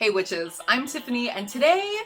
Hey witches, I'm Tiffany, and today,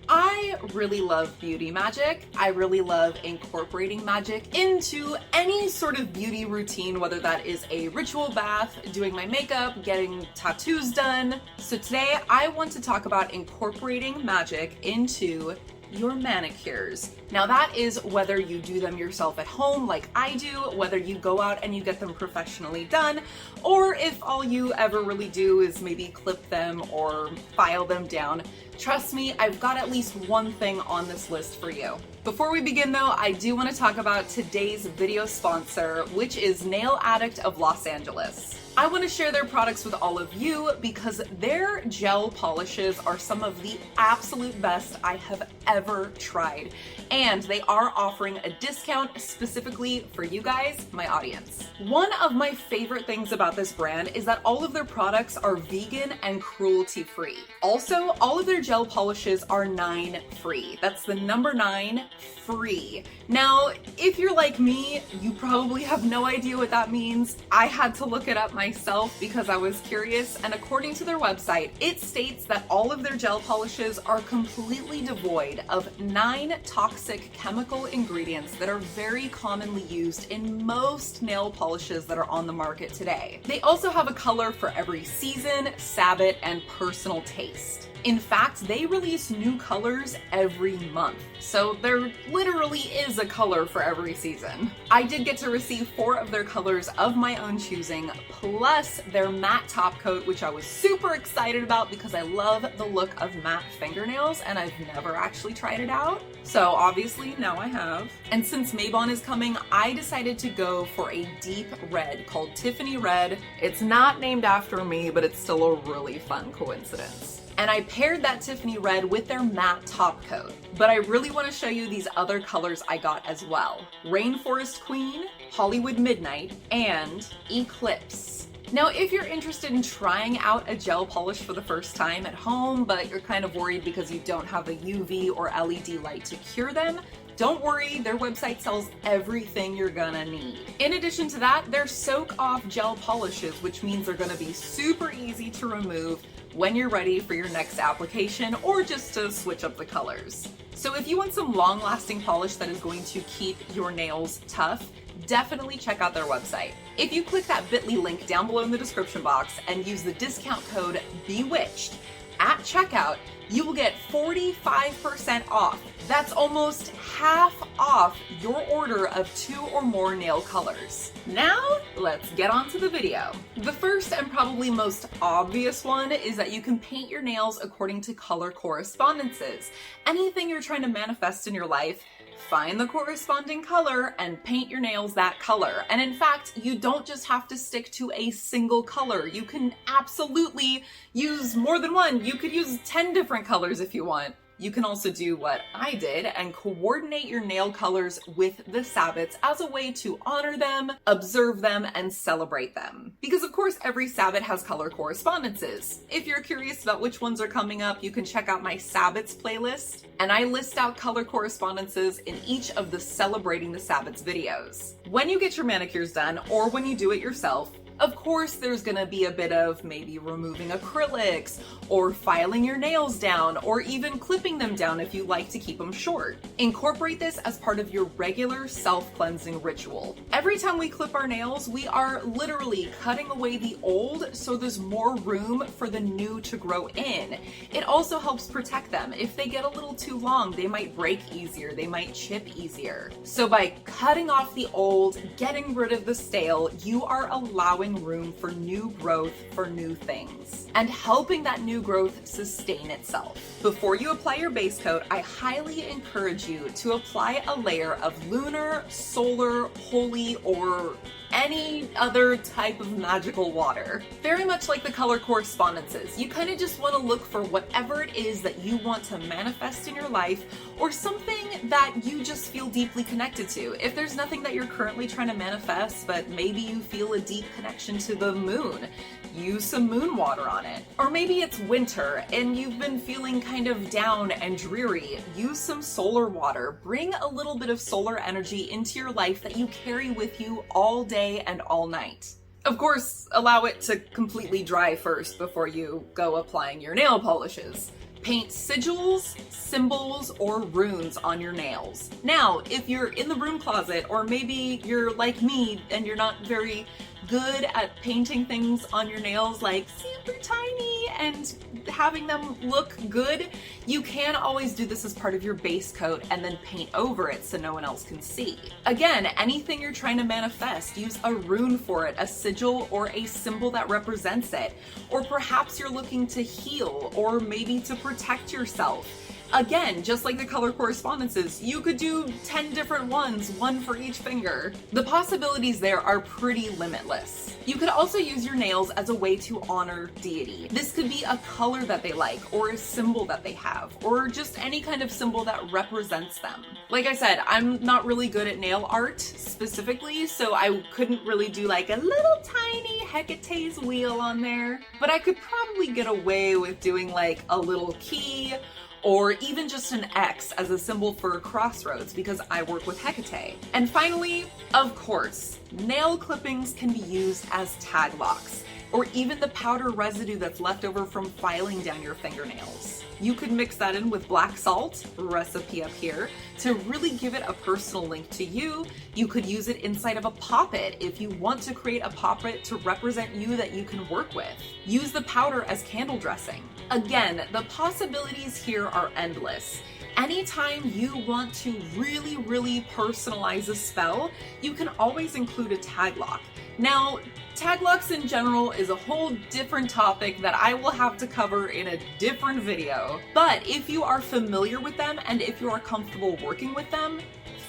I really love beauty magic. I really love incorporating magic into any sort of beauty routine, whether that is a ritual bath, doing my makeup, getting tattoos done. So today I want to talk about incorporating magic into your manicures. Now that is whether you do them yourself at home like I do, whether you go out and you get them professionally done, or if all you ever really do is maybe clip them or file them down. Trust me, I've got at least one thing on this list for you. Before we begin though, I do want to talk about today's video sponsor, which is Nail Addict of Los Angeles. I want to share their products with all of you because their gel polishes are some of the absolute best I have ever tried. And they are offering a discount specifically for you guys, my audience. One of my favorite things about this brand is that all of their products are vegan and cruelty-free. Also, all of their gel polishes are 9 free. That's the number 9 free. Now, if you're like me, you probably have no idea what that means. I had to look it up myself because I was curious, and according to their website, it states that all of their gel polishes are completely devoid of 9 toxic chemical ingredients that are very commonly used in most nail polishes that are on the market today. They also have a color for every season, sabbat, and personal taste. In fact, they release new colors every month, so there literally is a color for every season. I did get to receive 4 of their colors of my own choosing, plus their matte top coat, which I was super excited about because I love the look of matte fingernails and I've never actually tried it out. So obviously now I have. And since Mabon is coming, I decided to go for a deep red called Tiffany Red. It's not named after me, but it's still a really fun coincidence. And I paired that Tiffany Red with their matte top coat. But I really want to show you these other colors I got as well. Rainforest Queen, Hollywood Midnight, and Eclipse. Now, if you're interested in trying out a gel polish for the first time at home, but you're kind of worried because you don't have a UV or LED light to cure them, don't worry, their website sells everything you're gonna need. In addition to that, they're soak-off gel polishes, which means they're gonna be super easy to remove when you're ready for your next application or just to switch up the colors. So if you want some long-lasting polish that is going to keep your nails tough, definitely check out their website. If you click that bit.ly link down below in the description box and use the discount code BEWITCHED at checkout, you will get 45% off. That's almost half off your order of 2 or more nail colors. Now, let's get on to the video. The first and probably most obvious one is that you can paint your nails according to color correspondences. Anything you're trying to manifest in your life, find the corresponding color and paint your nails that color. And in fact, you don't just have to stick to a single color. You can absolutely use more than one. You could use 10 different colors if you want. You can also do what I did and coordinate your nail colors with the sabbats as a way to honor them, observe them, and celebrate them. Because of course, every sabbat has color correspondences. If you're curious about which ones are coming up, you can check out my sabbats playlist, and I list out color correspondences in each of the Celebrating the Sabbats videos. When you get your manicures done, or when you do it yourself, of course, there's gonna be a bit of maybe removing acrylics, or filing your nails down, or even clipping them down if you like to keep them short. Incorporate this as part of your regular self-cleansing ritual. Every time we clip our nails, we are literally cutting away the old so there's more room for the new to grow in. It also helps protect them. If they get a little too long, they might break easier, they might chip easier. So by cutting off the old, getting rid of the stale, you are allowing room for new growth for new things and helping that new growth sustain itself. Before you apply your base coat, I highly encourage you to apply a layer of lunar, solar, holy, or any other type of magical water. Very much like the color correspondences, you kind of just want to look for whatever it is that you want to manifest in your life or something that you just feel deeply connected to. If there's nothing that you're currently trying to manifest, but maybe you feel a deep connection to the moon, use some moon water on it. Or maybe it's winter and you've been feeling kind of down and dreary, use some solar water. Bring a little bit of solar energy into your life that you carry with you all day and all night. Of course, allow it to completely dry first before you go applying your nail polishes. Paint sigils, symbols, or runes on your nails. Now, if you're in the broom closet, or maybe you're like me and you're not very good at painting things on your nails, like super tiny and having them look good, you can always do this as part of your base coat and then paint over it so no one else can see. Again, anything you're trying to manifest, use a rune for it, a sigil or a symbol that represents it. Or perhaps you're looking to heal or maybe to protect yourself. Again, just like the color correspondences, you could do 10 different ones, one for each finger. The possibilities there are pretty limitless. You could also use your nails as a way to honor deity. This could be a color that they like, or a symbol that they have, or just any kind of symbol that represents them. Like I said, I'm not really good at nail art specifically, so I couldn't really do like a little tiny Hecate's wheel on there, but I could probably get away with doing like a little key, or even just an X as a symbol for a crossroads because I work with Hecate. And finally, of course, nail clippings can be used as tag locks, or even the powder residue that's left over from filing down your fingernails. You could mix that in with black salt, recipe up here, to really give it a personal link to you. You could use it inside of a poppet if you want to create a poppet to represent you that you can work with. Use the powder as candle dressing. Again, the possibilities here are endless. Anytime you want to really personalize a spell, you can always include a tag lock. Now, tag locks in general is a whole different topic that I will have to cover in a different video. But if you are familiar with them and if you are comfortable working with them,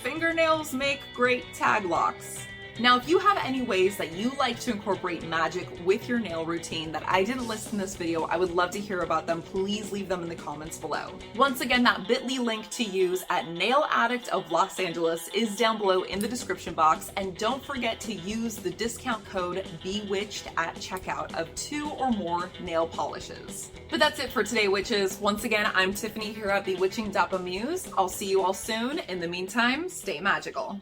fingernails make great tag locks. Now, if you have any ways that you like to incorporate magic with your nail routine that I didn't list in this video, I would love to hear about them. Please leave them in the comments below. Once again, that bit.ly link to use at Nail Addict of Los Angeles is down below in the description box, and don't forget to use the discount code Bewitched at checkout of 2 or more nail polishes. But that's it for today, witches. Once again, I'm Tiffany here at Bewitching.Bemused. I'll see you all soon. In the meantime, stay magical.